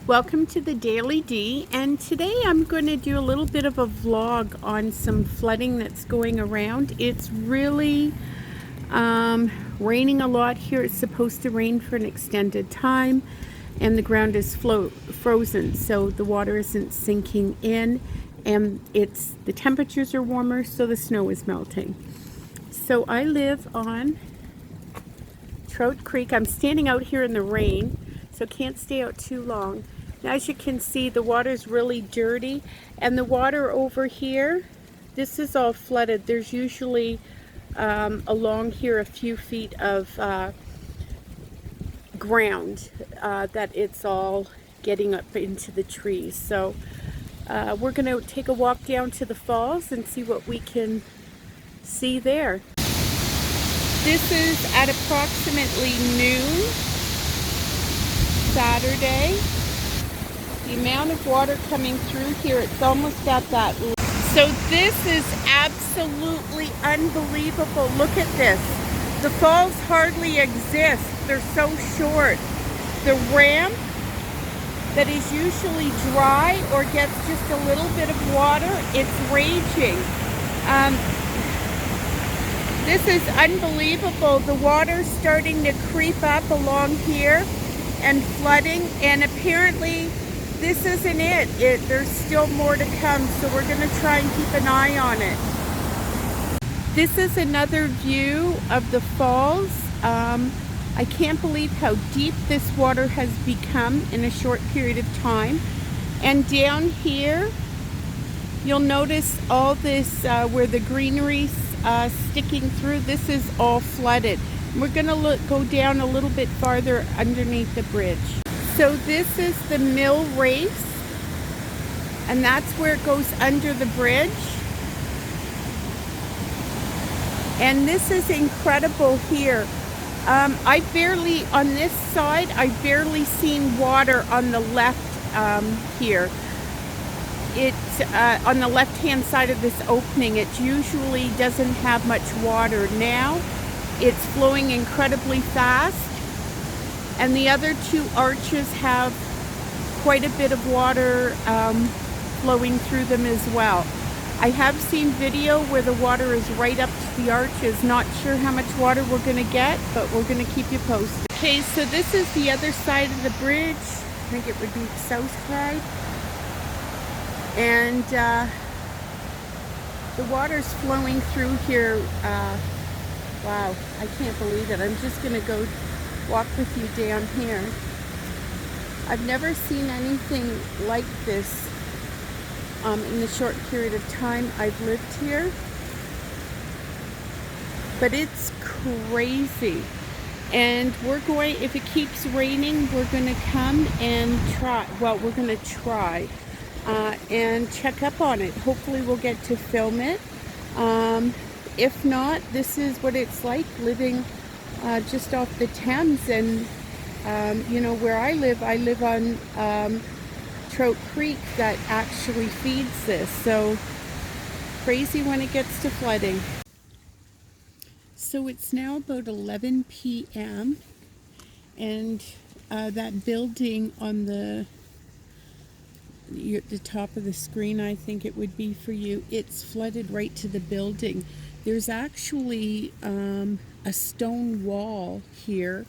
Welcome to the Daily D, and today I'm going to do a little bit of a vlog on some flooding that's going around. It's really raining a lot here. It's supposed to rain for an extended time, and the ground is frozen, so the water isn't sinking in, and the temperatures are warmer, so the snow is melting. So I live on Trout Creek. I'm standing out here in the rain, so can't stay out too long. As you can see, the water is really dirty, and the water over here, this is all flooded. There's usually along here a few feet of ground that it's all getting up into the trees. So we're going to take a walk down to the falls and see what we can see there. This is at approximately noon Saturday. The amount of water coming through here, it's almost at that. So this is absolutely unbelievable. Look at this. The falls hardly exist. They're so short. The ramp that is usually dry or gets just a little bit of water, it's raging. This is unbelievable. The water's starting to creep up along here and flooding, and apparently this isn't it. There's still more to come, so we're going to try and keep an eye on it. This is another view of the falls. I can't believe how deep this water has become in a short period of time. And down here, you'll notice all this where the greenery's sticking through. This is all flooded. We're going to go down a little bit farther underneath the bridge. So this is the mill race, and that's where it goes under the bridge. And this is incredible here. On this side, I've barely seen water on the left here. It's on the left-hand side of this opening. It usually doesn't have much water. Now it's flowing incredibly fast. And the other two arches have quite a bit of water flowing through them as well. I have seen video where the water is right up to the arches. Not sure how much water we're going to get, but we're going to keep you posted. Okay, so this is the other side of the bridge. I think it would be the south side. And the water's flowing through here. Wow, I can't believe it. I'm just going to go walk with you down here. I've never seen anything like this in the short period of time I've lived here, but it's crazy. And we're going, if it keeps raining, we're going to come and try, well, we're going to try and check up on it. Hopefully we'll get to film it. If not, this is what it's like living just off the Thames. And you know, where I live on Trout Creek that actually feeds this. So crazy when it gets to flooding. So it's now about 11 p.m. and that building on the top of the screen, I think it would be for you, it's flooded right to the building. There's actually a stone wall here,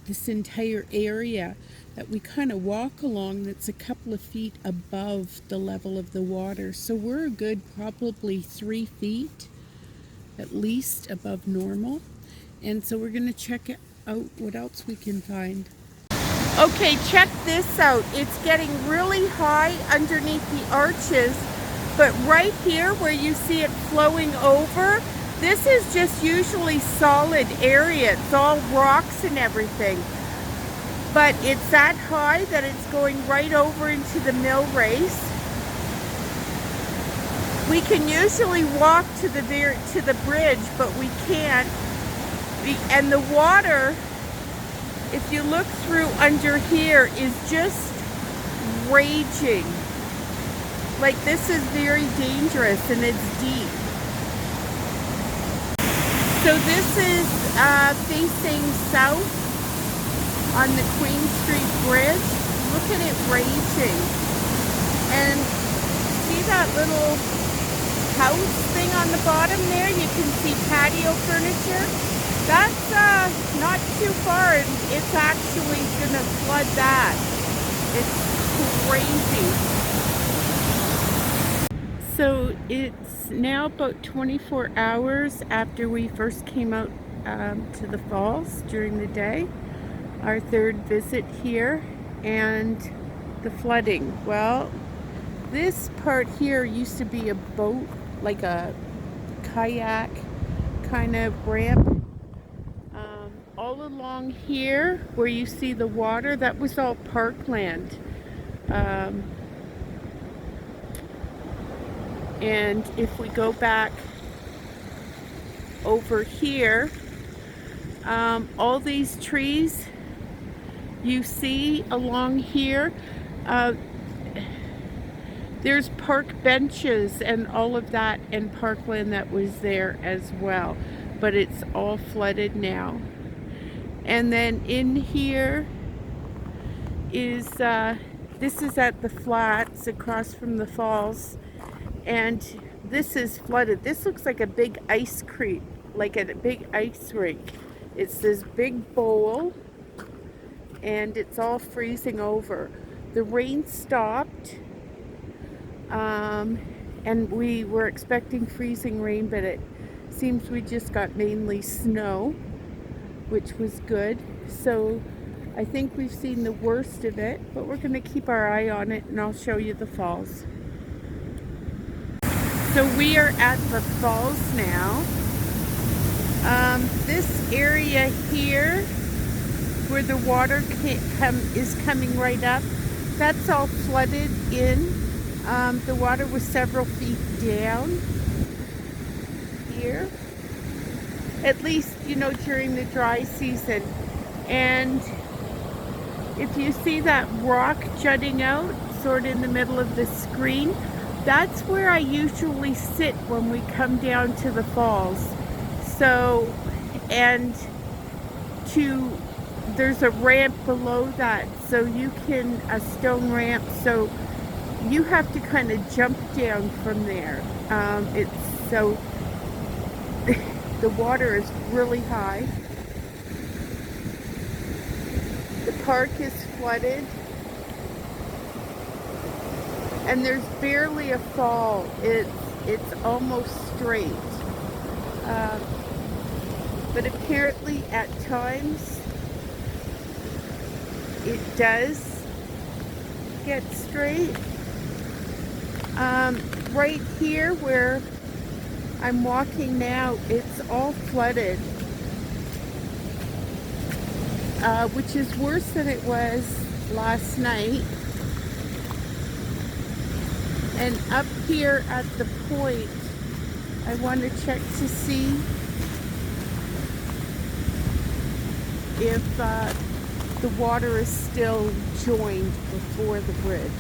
this entire area that we kind of walk along, that's a couple of feet above the level of the water. So we're a good probably 3 feet at least above normal. And so we're going to check out what else we can find. Okay, check this out. It's getting really high underneath the arches, but right here where you see it flowing over, this is just usually solid area. It's all rocks and everything. But it's that high that it's going right over into the mill race. We can usually walk to the bridge, but we can't. And the water, if you look through under here, is just raging. Like, this is very dangerous, and it's deep. So this is facing south on the Queen Street Bridge. look at it raging. And see that little house thing on the bottom there? You can see patio furniture. That's not too far, and it's actually gonna flood that. It's crazy. So it's now about 24 hours after we first came out to the falls during the day, our third visit here, and the flooding. Well, this part here used to be a boat, like a kayak kind of ramp. All along here where you see the water, that was all parkland. And if we go back over here, all these trees you see along here, there's park benches and all of that, and parkland that was there as well, but it's all flooded now. And then in here is this is at the flats across from the falls, and this is flooded. This looks like a big ice cream, like a big ice rink. It's this big bowl, and it's all freezing over. The rain stopped, and we were expecting freezing rain, but it seems we just got mainly snow, which was good. So I think we've seen the worst of it, but we're going to keep our eye on it, and I'll show you the falls. So we are at the falls now. This area here, where the water is coming right up, that's all flooded in. The water was several feet down here, at least, you know, during the dry season. And if you see that rock jutting out sort of in the middle of the screen, that's where I usually sit when we come down to the falls. So, and there's a ramp below that, so you can, a stone ramp, so you have to kind of jump down from there. It's so, the water is really high. The park is flooded, and there's barely a fall. It's almost straight. But apparently at times it does get straight. Right here where I'm walking now, it's all flooded, which is worse than it was last night. And up here at the point, I want to check to see if the water is still joined before the bridge.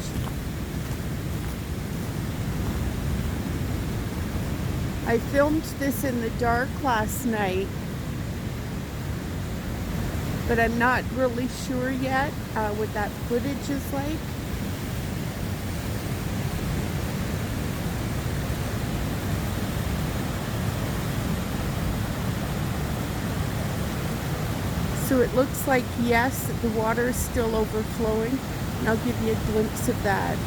I filmed this in the dark last night, but I'm not really sure yet what that footage is like. So it looks like, yes, the water is still overflowing, and I'll give you a glimpse of that.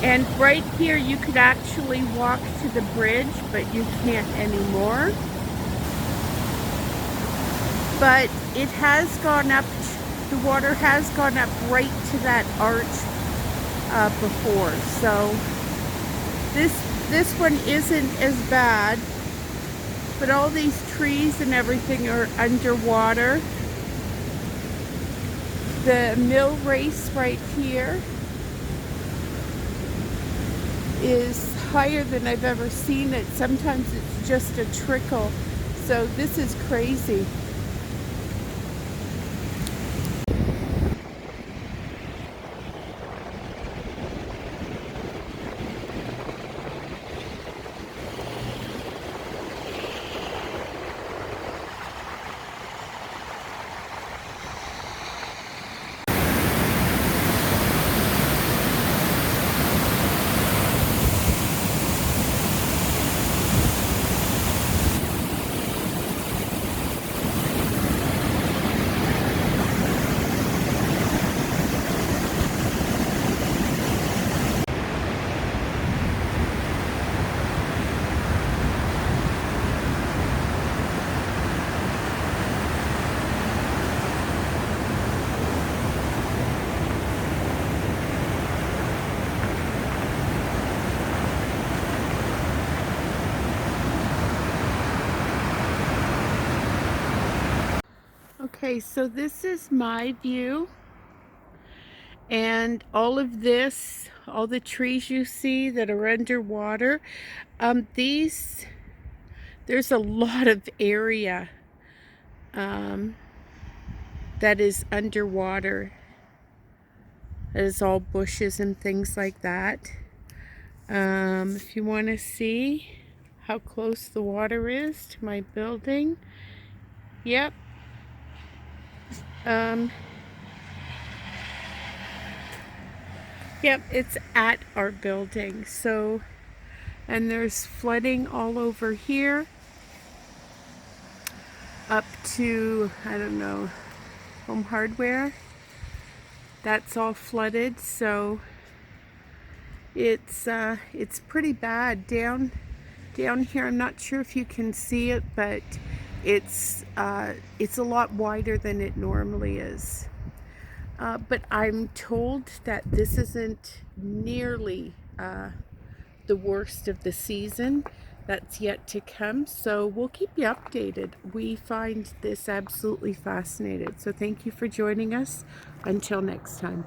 And right here you could actually walk to the bridge, but you can't anymore. But it has gone up, the water has gone up right to that arch before. So this one isn't as bad, but all these trees and everything are underwater. The mill race right here is higher than I've ever seen it. Sometimes it's just a trickle. So this is crazy. Okay, so this is my view, and all of this, all the trees you see that are underwater, there's a lot of area that is underwater. That is all bushes and things like that. If you want to see how close the water is to my building, yep. Yep, it's at our building. So, and there's flooding all over here up to, I don't know, Home Hardware. That's all flooded, so it's pretty bad down here. I'm not sure if you can see it, but it's a lot wider than it normally is. But I'm told that this isn't nearly the worst of the season. That's yet to come, so we'll keep you updated. We find this absolutely fascinating. So thank you for joining us. Until next time.